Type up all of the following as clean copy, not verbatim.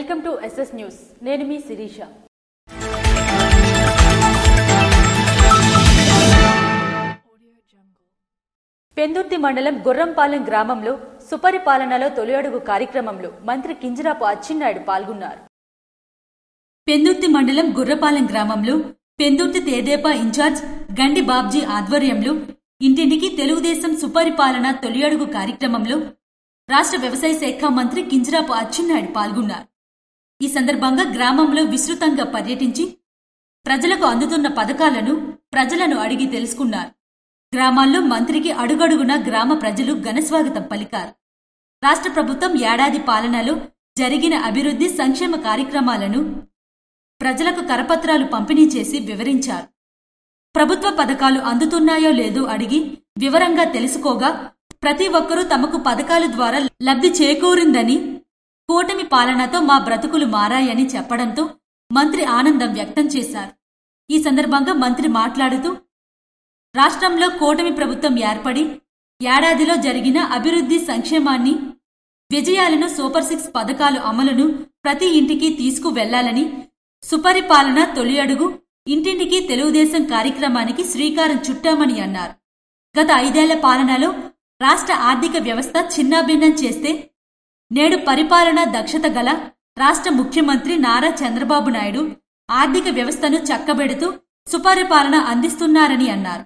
Welcome to SS news. నేను మీ శిరీష. పెందుర్తి మండలం గుర్రంపాలెం గ్రామంలో సుపరిపాలనలో తొలి అడుగు కార్యక్రమంలో మంత్రి కింజరాపు అచ్చెన్నాయుడు పాల్గొన్నారు. పెందుర్తి మండలం గుర్రపాలెం గ్రామంలో పెందుర్తి తెదేపా ఇన్ఛార్జ్ గండి బాబ్జీ ఆధ్వర్యంలో ఇంటింటికి తెలుగుదేశం సుపరిపాలన తొలి అడుగు కార్యక్రమంలో రాష్ట్ర వ్యవసాయ శాఖ మంత్రి కింజరాపు అచ్చెన్నాయుడు పాల్గొన్నారు. ఈ సందర్భంగా గ్రామంలో విస్తృతంగా పర్యటించి ప్రజలకు అందుతున్న పథకాలను ప్రజలను అడిగి తెలుసుకున్నారు. గ్రామాల్లో మంత్రికి అడుగడుగునా గ్రామ ప్రజలు ఘనస్వాగతం పలికారు. రాష్ట్ర ప్రభుత్వం ఏడాది పాలనలో జరిగిన అభివృద్ధి సంక్షేమ కార్యక్రమాలను ప్రజలకు కరపత్రాలు పంపిణీ చేసి వివరించారు. ప్రభుత్వ పథకాలు అందుతున్నాయో లేదో అడిగి వివరంగా తెలుసుకోగా ప్రతి ఒక్కరూ తమకు పథకాల ద్వారా లబ్ధి చేకూరిందని, కూటమి పాలనతో మా బ్రతుకులు మారాయని చెప్పడంతో మంత్రి ఆనందం వ్యక్తం చేశారు. ఈ సందర్భంగా మంత్రి మాట్లాడుతూ రాష్ట్రంలో కూటమి ప్రభుత్వం ఏర్పడి ఏడాదిలో జరిగిన అభివృద్ధి సంక్షేమాన్ని, విజయాలను, సూపర్ 6 పథకాలు అమలును ప్రతి ఇంటికి తీసుకువెళ్లాలని, సుపరిపాలన తొలి అడుగు ఇంటింటికి తెలుగుదేశం కార్యక్రమానికి శ్రీకారం చుట్టామని అన్నారు. గత 5 ఏళ్ల పాలనలో రాష్ట్ర ఆర్థిక వ్యవస్థ చిన్నాభిన్నం చేస్తే నేడు పరిపాలనా దక్షత గల రాష్ట్ర ముఖ్యమంత్రి నారా చంద్రబాబు నాయుడు ఆర్థిక వ్యవస్థను చక్కబెడుతూ సుపరిపాలన అందిస్తున్నారని అన్నారు.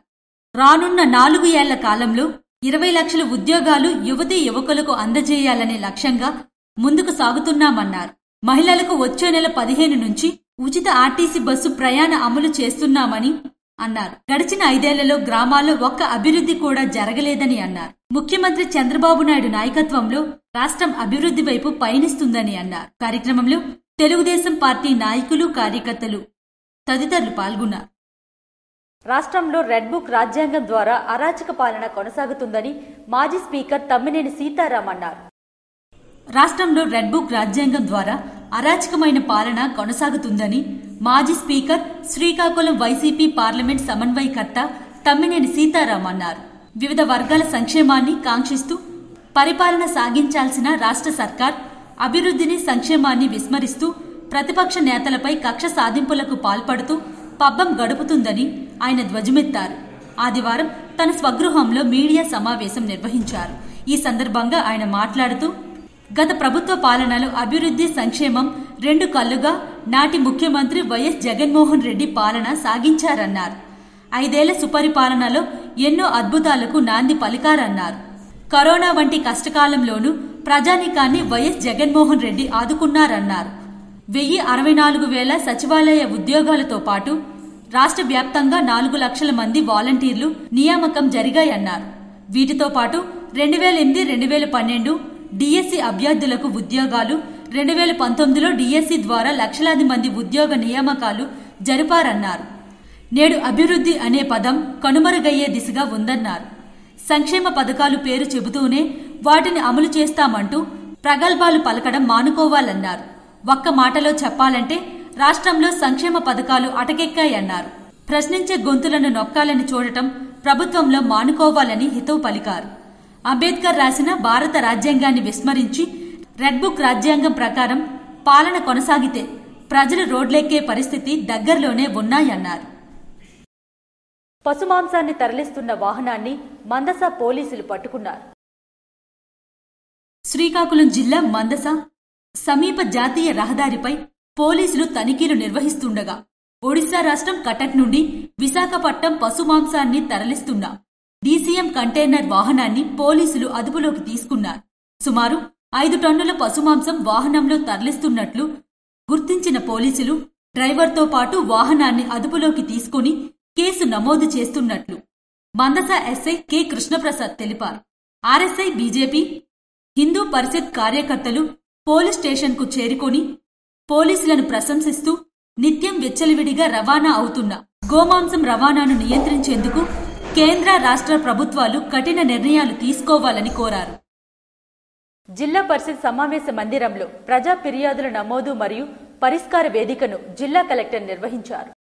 రానున్న 4 ఏళ్ల కాలంలో 20 లక్షల ఉద్యోగాలు యువతీ యువకులకు అందజేయాలనే లక్ష్యంగా ముందుకు సాగుతున్నామన్నారు. మహిళలకు వచ్చే నెల 15 నుంచి ఉచిత ఆర్టీసీ బస్సు ప్రయాణ అమలు చేస్తున్నామని అన్నారు. గడిచిన 5 ఏళ్లలో గ్రామాల్లో ఒక్క అభివృద్ధి కూడా జరగలేదని అన్నారు. ముఖ్యమంత్రి చంద్రబాబు నాయుడు నాయకత్వంలో రాష్ట్రం అభివృద్ధి వైపు పయనిస్తుందని అన్నారు. కార్యక్రమంలో తెలుగుదేశం పార్టీ నాయకులు, కార్యకర్తలు తదితరులు పాల్గొన్నారు. రాష్ట్రంలో రెడ్ బుక్ రాజ్యాంగం ద్వారా అరాచక పాలన కొనసాగుతుందని మాజీ స్పీకర్ తమ్మినేని సీతారాం అన్నారు. రాష్ట్రంలో రెడ్ బుక్ రాజ్యాంగం ద్వారా అరాచకమైన పాలన కొనసాగుతుందని మాజీ స్పీకర్, శ్రీకాకుళం వైసీపీ పార్లమెంట్ సమన్వయకర్త తమ్మినేని సీతారాం అన్నారు. వివిధ వర్గాల సంక్షేమాన్ని కాంక్షిస్తూ పరిపాలన సాగించాల్సిన రాష్ట్ర సర్కార్ అభివృద్ధిని, సంక్షేమాన్ని విస్మరిస్తూ ప్రతిపక్ష నేతలపై కక్ష సాధింపులకు పాల్పడుతూ పబ్బం గడుపుతుందని ఆయన ధ్వజమెత్తారు. ఆదివారం తన స్వగృహంలో మీడియా సమావేశం నిర్వహించారు. ఈ సందర్భంగా ఆయన మాట్లాడుతూ గత ప్రభుత్వ పాలనలో అభివృద్ధి, సంక్షేమం 2 కళ్లుగా నాటి ముఖ్యమంత్రి వైఎస్ జగన్మోహన్ రెడ్డి పాలన సాగించారన్నారు. 5 ఏళ్ల సుపరిపాలనలో ఎన్నో అద్భుతాలకు నాంది పలికారన్నారు. కరోనా వంటి కష్టకాలంలోనూ ప్రజానీకాన్ని వైఎస్ జగన్మోహన్ రెడ్డి ఆదుకున్నారన్నారు. 1064,000 సచివాలయ ఉద్యోగాలతో పాటు రాష్ట్ర వ్యాప్తంగా 4 లక్షల మంది వాలంటీర్లు నియామకం జరిగాయన్నారు. వీటితో పాటు 2008, 2012 డిఎస్సి అభ్యర్థులకు ఉద్యోగాలు, 2019లో డిఎస్సి ద్వారా లక్షలాది మంది ఉద్యోగ నియామకాలు జరిపారన్నారు. నేడు అభివృద్ధి అనే పదం కనుమరుగయ్యే దిశగా ఉందన్నారు. సంక్షేమ పథకాలు పేరు చెబుతూనే వాటిని అమలు చేస్తామంటూ ప్రగల్భాలు పలకడం మానుకోవాలన్నారు. ఒక్క మాటలో చెప్పాలంటే రాష్ట్రంలో సంక్షేమ పథకాలు అటకెక్కాయన్నారు. ప్రశ్నించే గొంతులను నొక్కాలని చూడటం ప్రభుత్వంలో మానుకోవాలని హితవు పలికారు. అంబేద్కర్ రాసిన భారత రాజ్యాంగాన్ని విస్మరించి రెడ్ బుక్ రాజ్యాంగం ప్రకారం పాలన కొనసాగితే ప్రజలు రోడ్లెక్కే పరిస్థితి దగ్గరలోనే ఉన్నాయన్నారు. పశుమాంసాన్ని తరలిస్తున్న వాహనాన్ని మందస పోలీసులు పట్టుకున్నారు. శ్రీకాకుళం జిల్లా మందస సమీప జాతీయ రహదారిపై పోలీసులు తనిఖీలు నిర్వహిస్తుండగా ఒడిశా రాష్ట్రం కటక్ నుండి విశాఖపట్నం పశుమాంసాన్ని తరలిస్తున్న డీసీఎం కంటైనర్ వాహనాన్ని పోలీసులు అదుపులోకి తీసుకున్నారు. సుమారు 5 టన్నుల పశుమాంసం వాహనంలో తరలిస్తున్నట్లు గుర్తించిన పోలీసులు డ్రైవర్తో పాటు వాహనాన్ని అదుపులోకి తీసుకుని కేసు నమోదు చేస్తున్నట్లు మందస ఎస్ఐ కె కృష్ణప్రసాద్ తెలిపారు. ఆర్ఎస్ఐ, బీజేపీ, హిందూ పరిషత్ కార్యకర్తలు పోలీస్ స్టేషన్కు చేరుకొని పోలీసులను ప్రశంసిస్తూ నిత్యం విచ్చలవిడిగా రవాణా అవుతున్న గోమాంసం రవాణాను నియంత్రించేందుకు కేంద్ర, రాష్ట్ర ప్రభుత్వాలు కఠిన నిర్ణయాలు తీసుకోవాలని కోరారు. జిల్లా పరిషత్ సమావేశ మందిరంలో ప్రజా ఫిర్యాదుల నమోదు మరియు పరిష్కార వేదికను జిల్లా కలెక్టర్ నిర్వహించారు.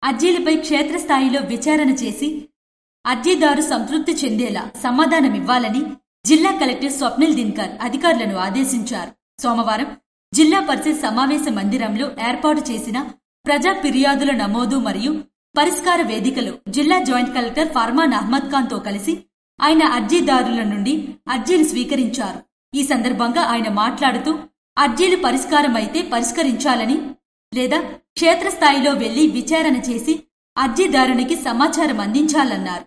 అర్జీలపై క్షేత్రస్థాయిలో విచారణ చేసి అర్జీదారు సంతృప్తి చెందేలా సమాధానమివ్వాలని జిల్లా కలెక్టర్ స్వప్నిల్ దినకర్ అధికారులను ఆదేశించారు. సోమవారం జిల్లా పరిషత్ సమావేశ మందిరంలో ఏర్పాటు చేసిన ప్రజా ఫిర్యాదుల నమోదు మరియు పరిష్కార వేదికలో జిల్లా జాయింట్ కలెక్టర్ ఫర్మాన్ అహ్మద్ ఖాన్ తో కలిసి ఆయన అర్జీదారుల నుండి అర్జీలు స్వీకరించారు. ఈ సందర్భంగా ఆయన మాట్లాడుతూ అర్జీలు పరిష్కారమైతే పరిష్కరించాలని లేదా క్షేత్రస్థాయిలో వెళ్లి విచారణ చేసి అర్జీదారునికి సమాచారం అందించాలన్నారు.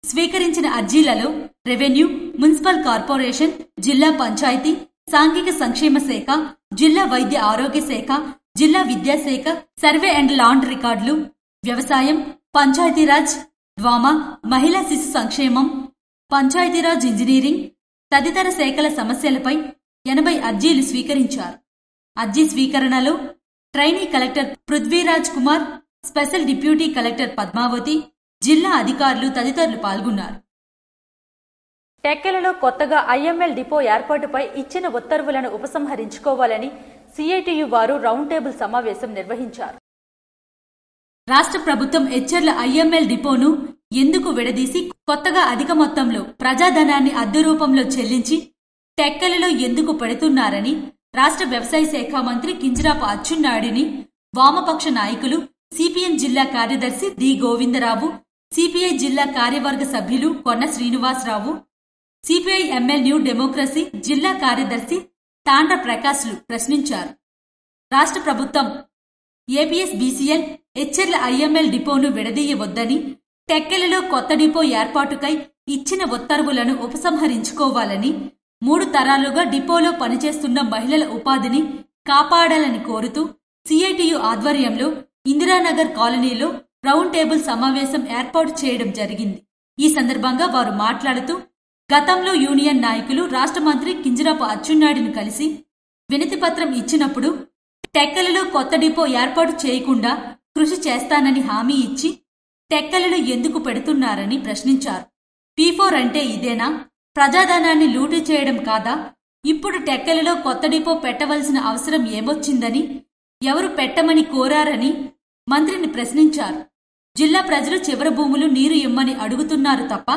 స్వీకరించిన అర్జీలలో రెవెన్యూ, మున్సిపల్ కార్పొరేషన్, జిల్లా పంచాయతీ, సాంఘిక సంక్షేమ శాఖ, జిల్లా వైద్య ఆరోగ్య శాఖ, జిల్లా విద్యాశాఖ, సర్వే అండ్ లాండ్ రికార్డులు, వ్యవసాయం, పంచాయతీరాజ్, డ్వామా, మహిళా శిశు సంక్షేమం, పంచాయతీరాజ్ ఇంజనీరింగ్ తదితర శాఖల సమస్యలపై 80 అర్జీలు స్వీకరించారు. అర్జీ స్వీకరణలో trainee collector Prithviraj Kumar, special deputy collector Padmavati, జిల్లా అధికారులు తదితరులు పాల్గొన్నారు. టెక్కలలో కొత్తగా ఐఎంఎల్ డిపో ఏర్పాటుపై ఇచ్చిన ఉత్తర్వులను ఉపసంహరించుకోవాలని సిఐటియు వారు రౌండ్ టేబుల్ సమావేశం నిర్వహించారు. రాష్ట్ర ప్రభుత్వం ఎచ్చెర్ల ఐఎంఎల్ డిపోను ఎందుకు విడదీసి కొత్తగా అధిక మొత్తంలో ప్రజాధనాన్ని అద్దె రూపంలో చెల్లించి టెక్కలలో ఎందుకు పెడుతున్నారని రాష్ట్ర వ్యవసాయ శాఖ మంత్రి కింజరాపు అచ్చెన్నాయుడిని వామపక్ష నాయకులు, సిపిఎం జిల్లా కార్యదర్శి డి గోవిందరావు, సిపిఐ జిల్లా కార్యవర్గ సభ్యులు కొన్న Srinivasarao, CPI ML new democracy జిల్లా కార్యదర్శి తాండ్ర ప్రకాశ్లు ప్రశ్నించారు. రాష్ట్ర ప్రభుత్వం ఏపీఎస్బీసీఎల్ ఎచ్చెర్ల ఐఎంఎల్ డిపోను విడదీయవద్దని, టెక్కలలో కొత్త డిపో ఏర్పాటుకై ఇచ్చిన ఉత్తర్వులను ఉపసంహరించుకోవాలని, 3 తరాలుగా డిపోలో పనిచేస్తున్న మహిళల ఉపాధిని కాపాడాలని కోరుతూ సిఐటియు ఆధ్వర్యంలో ఇందిరానగర్ కాలనీలో రౌండ్ టేబుల్ సమావేశం ఏర్పాటు చేయడం జరిగింది. ఈ సందర్భంగా వారు మాట్లాడుతూ గతంలో యూనియన్ నాయకులు రాష్ట్ర మంత్రి కింజరాపు అచ్చెన్నాయుడిని కలిసి వినతిపత్రం ఇచ్చినప్పుడు టెక్కలలో కొత్త డిపో ఏర్పాటు చేయకుండా కృషి చేస్తానని హామీ ఇచ్చి టెక్కలలో ఎందుకు పెడుతున్నారని ప్రశ్నించారు. P4 అంటే ఇదేనా? ప్రజాధనాన్ని లూటీ చేయడం కాదా? ఇప్పుడు టెక్కలలో కొత్త డిపో పెట్టవలసిన అవసరం ఏమొచ్చిందని, ఎవరు పెట్టమని కోరారని మంత్రిని ప్రశ్నించారు. జిల్లా ప్రజలు చివరి భూములు నీరు ఇమ్మని అడుగుతున్నారు తప్ప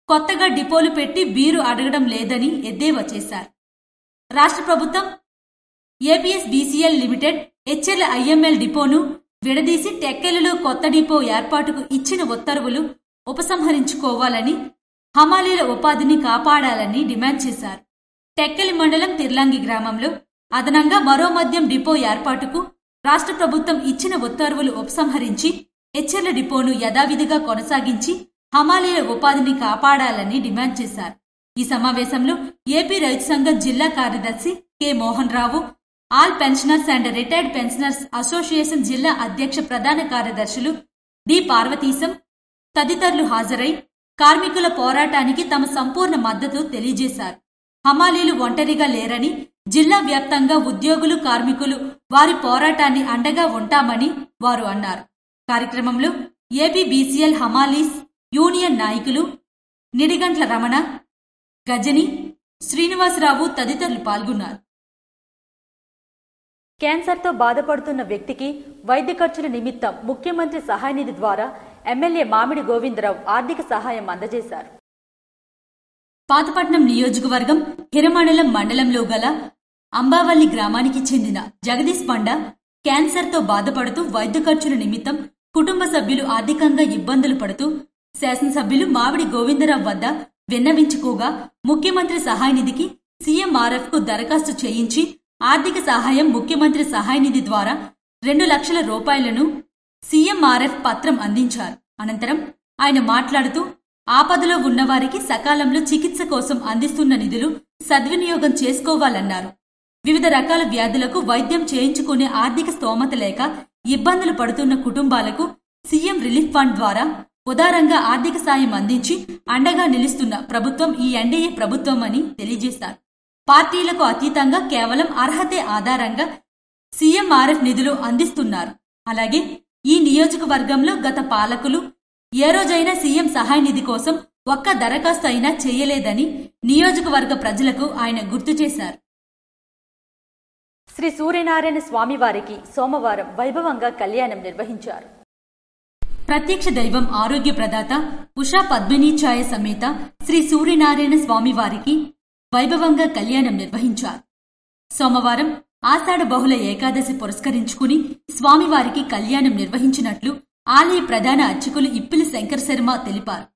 కొత్తగా డిపోలు పెట్టి బీరు అడగడం లేదని ఎద్దేవా చేశారు. రాష్ట్ర ప్రభుత్వం ఏపీఎస్బీసీఎల్ లిమిటెడ్ ఎచ్చెర్ల ఐఎంఎల్ డిపోను విడదీసి టెక్కలలో కొత్త డిపో ఏర్పాటుకు ఇచ్చిన ఉత్తర్వులు ఉపసంహరించుకోవాలని, హమాలీల ఉపాధిని కాపాడాలని డిమాండ్ చేశారు. టెక్కలి మండలం తిర్లాంగి గ్రామంలో అదనంగా మరో మద్యం డిపో ఏర్పాటుకు రాష్ట్ర ప్రభుత్వం ఇచ్చిన ఉత్తర్వులు ఉపసంహరించి ఎచ్చెర్ల డిపోను యథావిధిగా కొనసాగించి హమాలీల ఉపాధిని కాపాడాలని డిమాండ్ చేశారు. ఈ సమావేశంలో ఏపీ రైతు సంఘం జిల్లా కార్యదర్శి K Mohan Rao, all pensioners and retired pensioners association జిల్లా అధ్యక్ష ప్రధాన కార్యదర్శులు డి పార్వతీశం తదితరులు హాజరై కార్మికుల పోరాటానికి తమ సంపూర్ణ మద్దతు తెలియజేశారు. హమాలీలు ఒంటరిగా లేరని, జిల్లా వ్యాప్తంగా ఉద్యోగులు, కార్మికులు వారి పోరాటాన్ని అండగా ఉంటామని వారు అన్నారు. కార్యక్రమంలో ఏపీబీసీఎల్ హమాలీస్ యూనియన్ నాయకులు నిడిగంట్ల రమణ, గజని, శ్రీనివాసరావు తదితరులు పాల్గొన్నారు. క్యాన్సర్తో బాధపడుతున్న వ్యక్తికి వైద్య ఖర్చుల నిమిత్తం ముఖ్యమంత్రి సహాయ నిధి ద్వారా ఎమ్మెల్యే మామిడి గోవిందరావు ఆర్థిక సహాయం అందజేశారు. పాతపట్నం నియోజకవర్గం హిరమండలం మండలంలో గల అంబావల్లి గ్రామానికి చెందిన జగదీష్ పండ క్యాన్సర్తో బాధపడుతూ వైద్య ఖర్చుల నిమిత్తం కుటుంబ సభ్యులు ఆర్థికంగా ఇబ్బందులు పడుతూ శాసనసభ్యులు మామిడి గోవిందరావు వద్ద విన్నవించుకోగా ముఖ్యమంత్రి సహాయ నిధికి సీఎంఆర్ఎఫ్ కు దరఖాస్తు చేయించి ఆర్థిక సహాయం ముఖ్యమంత్రి సహాయ నిధి ద్వారా 2 లక్షల రూపాయలను సీఎంఆర్ఎఫ్ పత్రం అందించారు. అనంతరం ఆయన మాట్లాడుతూ ఆపదలో ఉన్నవారికి సకాలంలో చికిత్స కోసం అందిస్తున్న నిధులు సద్వినియోగం చేసుకోవాలన్నారు. వివిధ రకాల వ్యాధులకు వైద్యం చేయించుకునే ఆర్థిక స్తోమత లేక ఇబ్బందులు పడుతున్న కుటుంబాలకు సీఎం రిలీఫ్ ఫండ్ ద్వారా ఉదారంగా ఆర్థిక సాయం అందించి అండగా నిలుస్తున్న ప్రభుత్వం ఈ ఎన్డీఏ ప్రభుత్వం అని తెలియజేశారు. పార్టీలకు అతీతంగా కేవలం అర్హతే ఆధారంగా సీఎంఆర్ఎఫ్ నిధులు అందిస్తున్నారు. అలాగే ఈ నియోజకవర్గంలో గత పాలకులు ఏ రోజైనా సీఎం సహాయ నిధి కోసం ఒక్క దరఖాస్తు అయినా చేయలేదని నియోజకవర్గ ప్రజలకు ఆయన గుర్తు చేశారు. శ్రీ సూర్యనారాయణ స్వామివారికి సోమవారం వైభవంగా కళ్యాణం నిర్వహించారు. ప్రత్యక్ష దైవం ఆరోగ్య ప్రదాత ఉషా పద్మినీఛాయ సమేత శ్రీ సూర్యనారాయణ స్వామివారికి వైభవంగా కళ్యాణం నిర్వహించారు. సోమవారం ఆషాఢ బహుళ ఏకాదశి పురస్కరించుకుని స్వామివారికి కళ్యాణం నిర్వహించినట్లు ఆలయ ప్రధాన అర్చకులు ఇప్పిలి శంకర శర్మ తెలిపారు.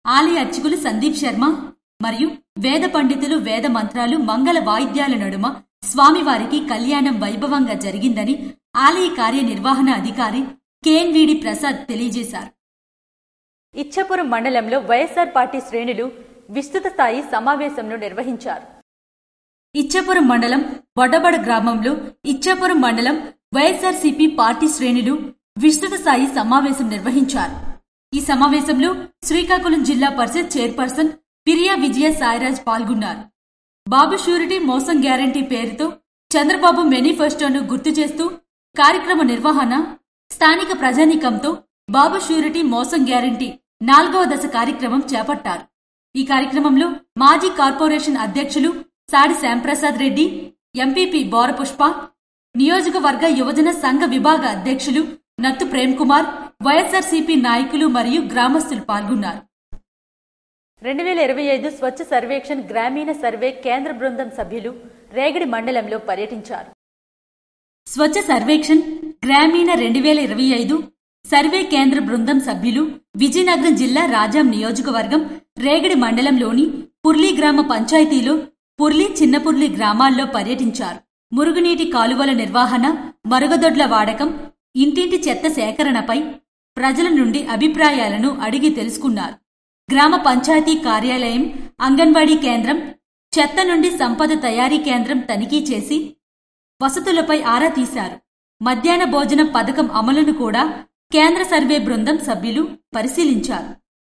ఆలయ అర్చకులు సందీప్ శర్మ మరియు వేద పండితులు వేద మంత్రాలు మంగళ వాయిద్యాల నడుమ స్వామివారికి కళ్యాణం వైభవంగా జరిగిందని ఆలయ కార్యనిర్వహణ అధికారి కేఎన్వీడి ప్రసాద్ తెలియజేశారు. ఇచ్చాపురం మండలంలో వైఎస్ఆర్ పార్టీ శ్రేణులు విస్తృత స్థాయి సమావేశంను నిర్వహించారు. ఇచ్చాపురం మండలం వడ్డబడ గ్రామంలో ఇచ్చాపురం మండలం వైఎస్ఆర్సీపీ పార్టీ శ్రేణులు విస్తృత స్థాయి సమావేశం నిర్వహించారు. ఈ సమావేశంలో శ్రీకాకుళం జిల్లా పరిషత్ చైర్పర్సన్ పిరియా విజయ సాయిరాజ్ పాల్గొన్నారు. బాబు షూరిటీ మోసం గ్యారంటీ పేరుతో చంద్రబాబు మేనిఫెస్టోను గుర్తు చేస్తూ కార్యక్రమ నిర్వహణ స్థానిక ప్రజానీకంతో బాబు షూరిటీ మోసం గ్యారంటీ 4వ దశ కార్యక్రమం చేపట్టారు. ఈ కార్యక్రమంలో మాజీ కార్పొరేషన్ అధ్యక్షులు సాడి శ్యాంప్రసాద్ రెడ్డి, ఎంపీపీ బోరపుష్ప, నియోజకవర్గ యువజన సంఘ విభాగ అధ్యక్షులు నత్తు ప్రేమ్ కుమార్, వైఎస్ఆర్సీపీ నాయకులు మరియు గ్రామస్తులు పాల్గొన్నారు. 2025 స్వచ్ఛ సర్వేక్షణ్ గ్రామీణ సర్వే కేంద్ర బృందం సభ్యులు రేగడి మండలంలో పర్యటించారు. స్వచ్ఛ సర్వేక్షణ్ గ్రామీణ 2025 సర్వే కేంద్ర బృందం సభ్యులు విజయనగరం జిల్లా రాజాం నియోజకవర్గం రేగడి మండలంలోని పుర్లి గ్రామ పంచాయతీలో పుర్లి, చిన్నపుర్లి గ్రామాల్లో పర్యటించారు. మురుగునీటి కాలువల నిర్వహణ, మరుగుదొడ్ల వాడకం, ఇంటింటి చెత్త సేకరణపై ప్రజల నుండి అభిప్రాయాలను అడిగి తెలుసుకున్నారు. గ్రామ పంచాయతీ కార్యాలయం, అంగన్వాడీ కేంద్రం, చెత్త నుండి సంపద తయారీ కేంద్రం తనిఖీ చేసి వసతులపై ఆరా తీశారు. మధ్యాహ్న భోజన పథకం అమలును కూడా కేంద్ర సర్వే బృందం సభ్యులు పరిశీలించారు.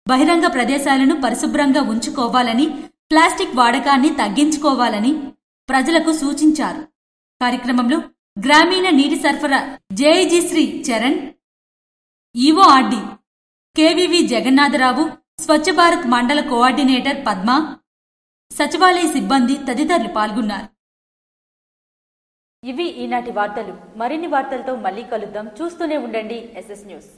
బహిరంగ ప్రదేశాలను పరిశుభ్రంగా ఉంచుకోవాలని, ప్లాస్టిక్ వాడకాన్ని తగ్గించుకోవాలని ప్రజలకు సూచించారు. కార్యక్రమంలో గ్రామీణ నీటి సరఫరా జేఐజీ శ్రీ చరణ్, ఈవోఆర్డి కేవీవి జగన్నాథరావు, స్వచ్ఛ భారత్ మండల కోఆర్డినేటర్ పద్మ, సచివాలయ సిబ్బంది తదితరులు పాల్గొన్నారు. ఇవి ఈనాటి వార్తలు. మరిన్ని వార్తలతో మళ్ళీ కలుద్దాం. చూస్తూనే ఉండండి SS న్యూస్.